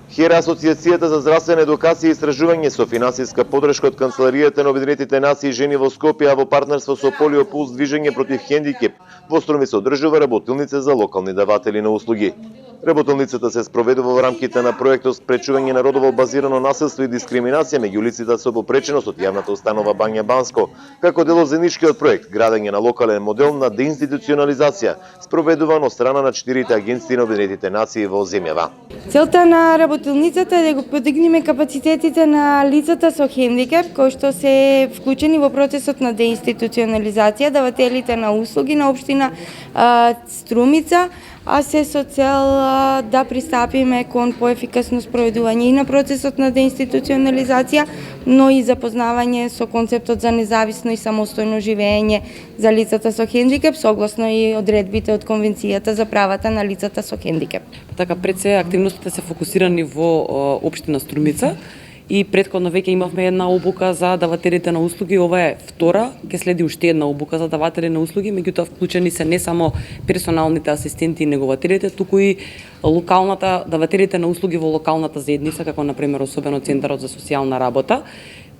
HERA, Асоцијацијата за здравствена едукација и истражување со финансиска подршка од Канцеларијата на Обединетите нации жени во Скопје, а во партнерство со Полио Пулс движење против хендикеп, во Струмица се одржува работилница за локални даватели на услуги. Работилницата се спроведува во рамките на проектот Спречување на родово базирано насилство и дискриминација меѓу лицата со попреченост од јавната установа Бања Банско, како дел од заедничкиот проект Градење на локален модел на деинституционализација, спроведуван од страна на 4 агенции на Обединетите нации во земјава. Целта на работилницата е да го подигнеме капацитетите на лицата со хендикеп кои што се вклучени во процесот на деинституционализација, давателите на услуги на општина Струмица, а се со цел да пристапиме кон поефикасно спроведување и на процесот на деинституционализација, но и запознавање со концептот за независно и самостојно живење за лицата со хендикеп, согласно и одредбите од Конвенцијата за правата на лицата со хендикеп. Така, пред се активностите се фокусирани во општина Струмица и претходно веќе имавме една обука за давателите на услуги, ова е втора, ќе следи уште една обука за даватели на услуги, меѓутоа вклучени се не само персоналните асистенти и негователите, туку и давателите на услуги во локалната заедница, како например особено Центарот за социјална работа,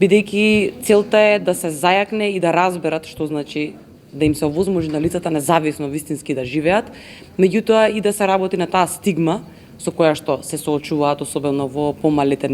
бидејќи целта е да се зајакне и да разберат што значи да им се овозможи на лицата независно вистински да живеат, меѓутоа и да се работи на таа стигма со која што се соочуваат особено во помалите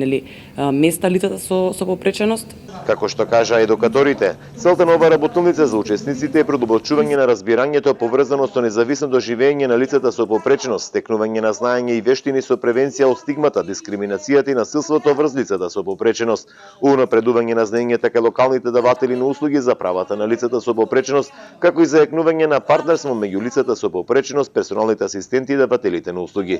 места лицата со попреченост. Како што кажа едукаторите, целта на оваа работилница за учесниците е продолбочување на разбирањето поврзано со независното живење на лицата со попреченост, стекнување на знаење и вештини со превенција од стигмата, дискриминацијата и насилството врз лицата со попреченост, унапредување на знаењата кај локалните даватели на услуги за правата на лицата со попреченост, како и зајакнување на партнерство меѓу лицата со попреченост, персоналните асистенти и давателите на услуги.